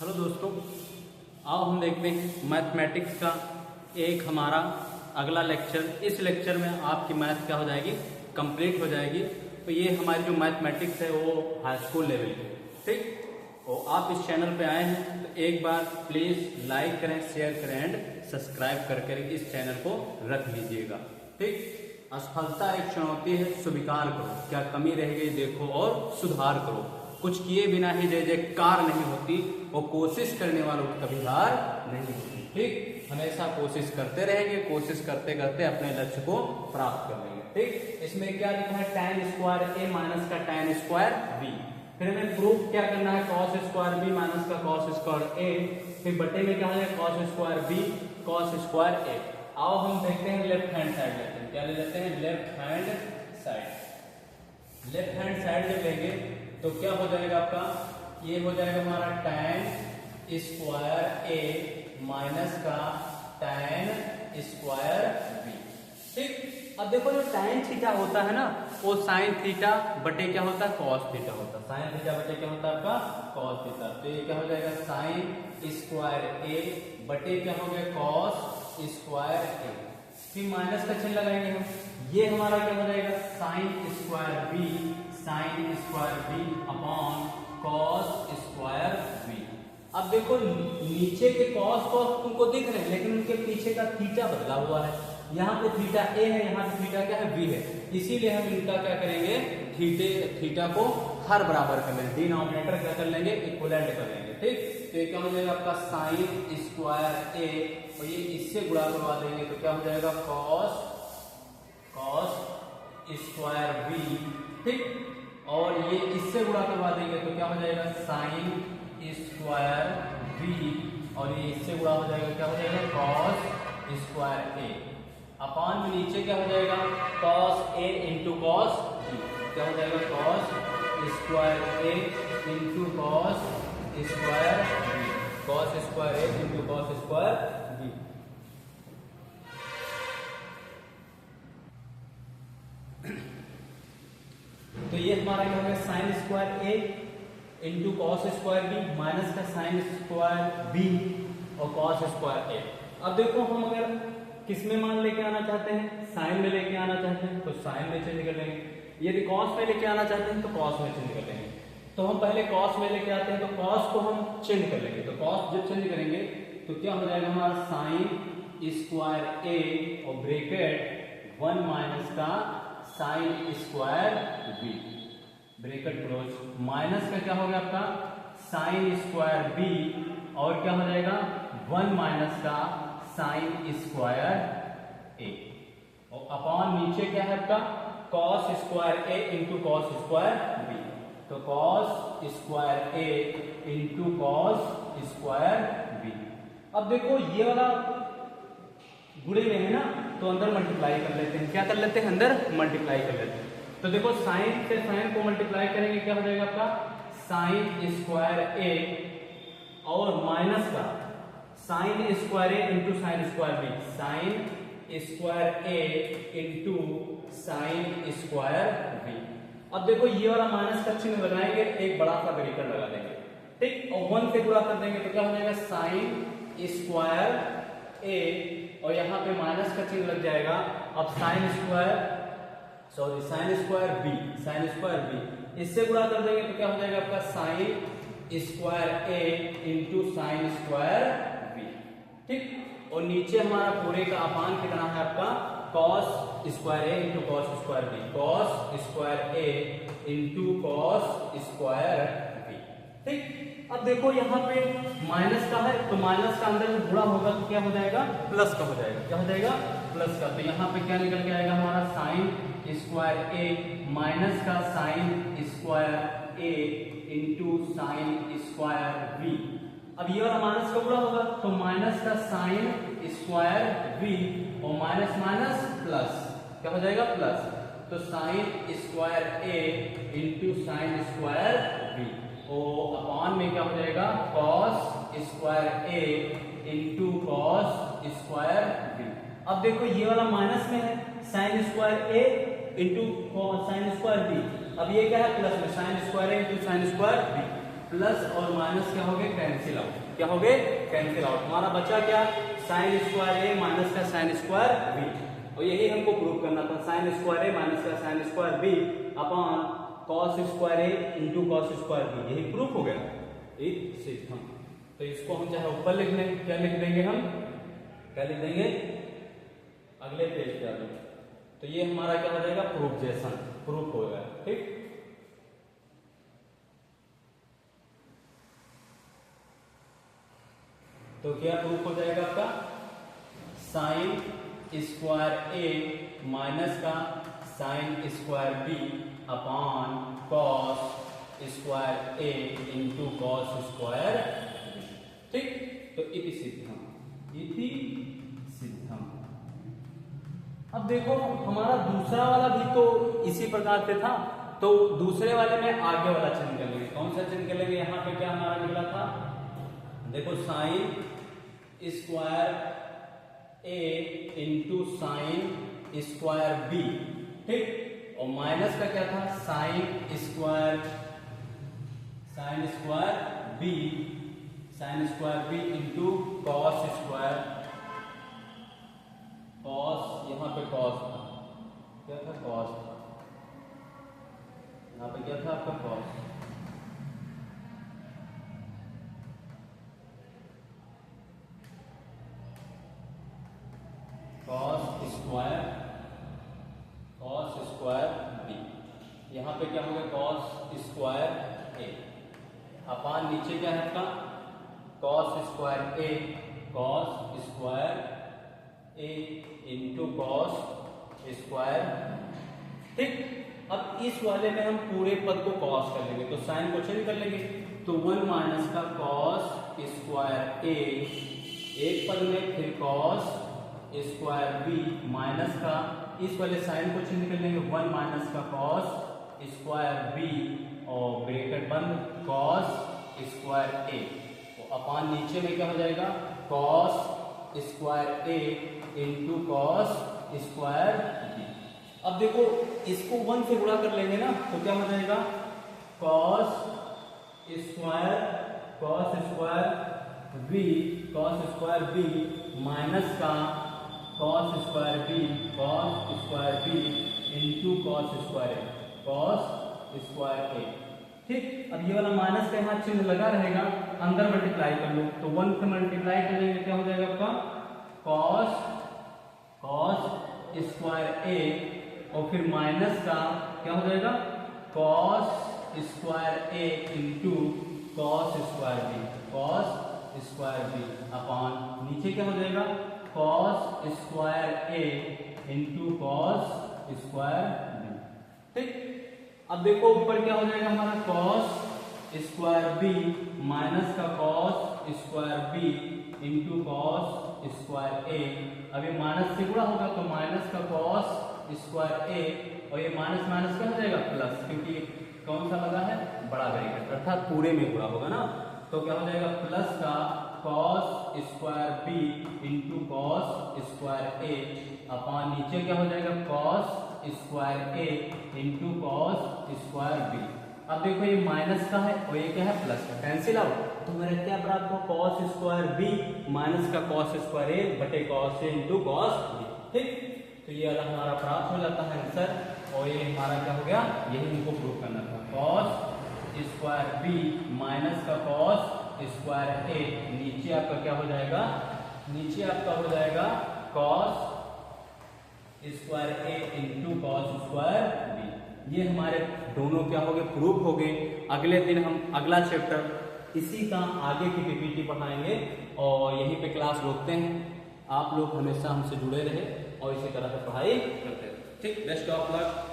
Hello दोस्तों, आओ हम देखते हैं मैथमेटिक्स का एक हमारा अगला लेक्चर। इस लेक्चर में आपकी मैथ क्या हो जाएगी, कंप्लीट हो जाएगी। तो ये हमारी जो मैथमेटिक्स है वो हाई स्कूल लेवल की, ठीक। तो आप इस चैनल पे आए हैं तो एक बार प्लीज लाइक करें, शेयर करें एंड सब्सक्राइब करके इस चैनल को रख लीजिएगा, ठीक। असफलता एक चुनौती है, स्वीकार करो, क्या कमी रह गई देखो और सुधार करो। कुछ किए बिना ही जय जयकार नहीं होती, वो कोशिश करने वालों की कभी हार नहीं होती, ठीक। हमेशा कोशिश करते रहेंगे, कोशिश करते करते अपने लक्ष्य को प्राप्त कर लेंगे, ठीक। इसमें क्या लिखा है, tan स्क्वायर ए माइनस का tan स्क्वायर बी। फिर हमें प्रूफ क्या करना है, cos स्क्वायर बी माइनस का cos स्क्वायर ए। फिर बटे में क्या है, cos square B cos square A. आओ हम देखते हैं लेफ्ट हैंड साइड लेते हैं। क्या ले लेते हैं, left hand side. Left hand side जब लेंगे तो क्या हो जाएगा आपका, ये हो जाएगा हमारा tan स्क्वायर ए माइनस का tan स्क्वायर बी, ठीक। अब देखो जो tan थीटा होता है ना, वो sin थीटा बटे क्या होता है, cos थीटा होता है। sin थीटा बटे क्या होता है आपका, cos थीटा। तो ये क्या हो जाएगा, sin स्क्वायर ए बटे क्या हो गया, cos स्क्वायर ए। फिर माइनस का चिन्ह लगाएंगे हम, ये हमारा क्या हो जाएगा, sin square B upon cos square B. अब देखो नीचे के cos तुमको दिख रहे हैं, लेकिन उनके पीछे का थीटा बदला हुआ है। यहाँ पे थीटा ए है, यहाँ पे थीटा क्या है, बी है। इसीलिए हम इनका क्या करेंगे, थीटा को हर बराबर कर लेंगे, डिनोमिनेटर क्या कर लेंगे, इक्वलेंट कर लेंगे, ठीक। तो ये क्या हो जाएगा आपका sin स्क्वायर ए, और ये इससे गुणा करवा देंगे तो क्या हो जाएगा, cos स्क्वायर बी, ठीक। और ये इससे गुणा करवा देंगे तो क्या हो जाएगा, sin स्क्वायर बी, और ये इससे गुणा हो जाएगा, क्या हो जाएगा, cos स्क्वायर ए। अपान में नीचे क्या हो जाएगा, cos A into cos B. क्या हो जाएगा, cos square A into cos square B, cos square A into cos square B. तो ये हमारा क्या हो गया, sine square A into cos square B minus का साइन स्क्वायर बी और कॉस स्क्वायर ए। अब देखो हम अगर किस में मान लेके आना चाहते हैं, साइन में लेके आना चाहते हैं तो साइन में चेंज कर लेंगे, यदि कॉस में लेके आना चाहते हैं तो कॉस में चेंज कर लेंगे। तो हम पहले कॉस में लेके आते हैं तो कॉस को हम चेंज कर लेंगे। तो कॉस जब चेंज करेंगे तो क्या हो जाएगा हमारा, साइन स्क्वायर ए और ब्रैकेट 1 माइनस का sine square B, bracket close, minus का क्या हो गया आपका, साइन स्क्वायर बी, और क्या हो जाएगा 1 माइनस का साइन स्क्वायर ए, और अपॉन नीचे क्या है आपका, cos square A into cos square B. तो cos square A into cos square B. अब देखो ये वाला गुणे में है ना, तो अंदर मल्टीप्लाई कर लेते हैं। क्या कर लेते हैं, अंदर मल्टीप्लाई कर लेते हैं। तो देखो साइन से साइन को मल्टीप्लाई करेंगे, क्या हो जाएगा आपका, साइन स्क्वायर ए और माइनस का sine square A into sine square B, sine square A into sine square B. अब देखो ये वाला माइनस का चिन्ह लगाएंगे, एक बड़ा सा ब्रैकेट लगा देंगे, ठीक। और 1 से गुणा कर देंगे तो क्या हो जाएगा, साइन स्क्वायर ए, और यहाँ पे माइनस का चिन्ह लग जाएगा। अब साइन स्क्वायर बी इससे गुणा कर देंगे तो क्या हो जाएगा आपका, sine square A into sine square B, ठीक। और नीचे हमारा पूरे का अपान कितना है आपका, cos square A into cos square B, cos square A into cos square B, ठीक। अब देखो यहाँ पे माइनस का है तो माइनस का अंदर में गुणा होगा तो क्या हो जाएगा, प्लस का हो जाएगा। क्या हो जाएगा, प्लस का। तो यहाँ पे क्या निकल के आएगा हमारा, साइन स्क्वायर ए माइनस का sine square A into sine square B. अब ये वाला माइनस का गुणा होगा तो माइनस का साइन स्क्वायर बी और माइनस माइनस प्लस, क्या हो जाएगा, प्लस। तो sine square A into sine square B, और अपॉन में क्या हो जाएगा, cos square A into cos square B. अब देखो ये वाला माइनस में है, sine square A into sine square B. अब ये क्या है, प्लस में sine square A into sine square B. Plus और माइनस क्या हो गए, कैंसिल आउट। क्या हो गए, कैंसिल आउट। हमारा बचा क्या, साइन स्क्वायर ए माइनस का साइन स्क्वायर बी, और यही हमको प्रूव करना था, साइन स्क्वायर ए माइनस का sine square B upon cos square A into cos square B, यही प्रूफ हो गया एक सिद्धांत। तो इसको हम चाहे ऊपर लिख लेंगे, क्या लिख देंगे हम, क्या लिख देंगे अगले पेज पे आ जाओ। तो ये हमारा क्या हो जाएगा, प्रूफ जैसा प्रूफ हो गया। ठीक, तो क्या प्रूफ हो जाएगा आपका, साइन स्क्वायर ए माइनस का sine square B upon cos square A into cos square B. ठीक, तो इति सिद्धम, इति सिद्धम। अब देखो हमारा दूसरा वाला भी तो इसी प्रकार से था, तो दूसरे वाले में आगे वाला चिन्ह कर लेंगे। कौन सा चिन्ह कर लेंगे, यहाँ पे क्या हमारा निकला था, देखो sine square A into sine square B. ठीक, और माइनस का क्या था, sine square B into cos square, cos, यहाँ पे कॉस था, क्या था, कॉस था, यहाँ पे क्या था आपका कॉस, कॉस स्क्वायर बी, यहाँ पे क्या हो गया, कॉस स्क्वायर ए अपान नीचे क्या है आपका, cos square A into cos square. ठीक, अब इस वाले में हम पूरे पद को कॉस कर लेंगे, तो साइन को चेंज कर लेंगे, तो 1 माइनस का कॉस स्क्वायर ए एक पद में, फिर कॉस स्क्वायर बी माइनस का, इस वाले साइन को चेंज कर लेंगे, 1 माइनस का कॉस स्क्वायर बी और ब्रैकेट बंद कॉस स्क्वायर ए, तो अपान नीचे में क्या हो जाएगा, cos square A into cos square B. अब देखो इसको 1 से गुणा कर लेंगे ना, तो क्या हो जाएगा, कॉस स्क्वायर बी माइनस का cos square B into cos square A. ठीक, अब ये वाला माइनस का यहाँ चिन्ह लगा रहेगा, अंदर मल्टीप्लाई कर लो, तो 1 से मल्टीप्लाई करेंगे क्या हो जाएगा आपका, कॉस स्क्वायर ए और फिर माइनस का क्या हो जाएगा, cos square A into cos square B upon नीचे क्या हो जाएगा, cos square A into cos square B. ठीक, अब देखो ऊपर क्या हो जाएगा हमारा, कॉस स्क्वायर बी माइनस का cos square B into cos square A. अब ये माइनस से गुणा होगा, तो माइनस का कॉस स्क्वायर ए और ये माइनस माइनस क्या हो जाएगा, प्लस, क्योंकि कौन सा लगा है, बड़ा ब्रैकेट, अर्थात पूरे में गुणा होगा ना, तो क्या हो जाएगा, प्लस का cos square B into cos square A upon नीचे क्या हो जाएगा, cos square A into cos square B. अब देखो ये माइनस का है और ये क्या है, प्लस का, कैंसिल आउट, तो मेरा क्या प्राप्त हो, कॉस स्क्वायर बी माइनस का कॉस स्क्वायर ए बटे cos A into cos B. ठीक, तो ये वाला हमारा प्राप्त हो जाता है आंसर, और ये हमारा क्या हो गया, यही हमको प्रूव करना था, कॉस स्क्वायर बी माइनस का कॉस स्क्वायर ए, नीचे आपका क्या हो जाएगा, नीचे आपका हो जाएगा cos square A into cos square B. ये हमारे दोनों क्या हो गए, प्रूफ हो गए। अगले दिन हम अगला चैप्टर इसी का आगे की पीपीटी पढ़ाएंगे और यहीं पे क्लास रोकते हैं। आप लोग हमेशा हमसे जुड़े रहे और इसी तरह से पढ़ाई करते रहे। ठीक, बेस्ट ऑफ लक।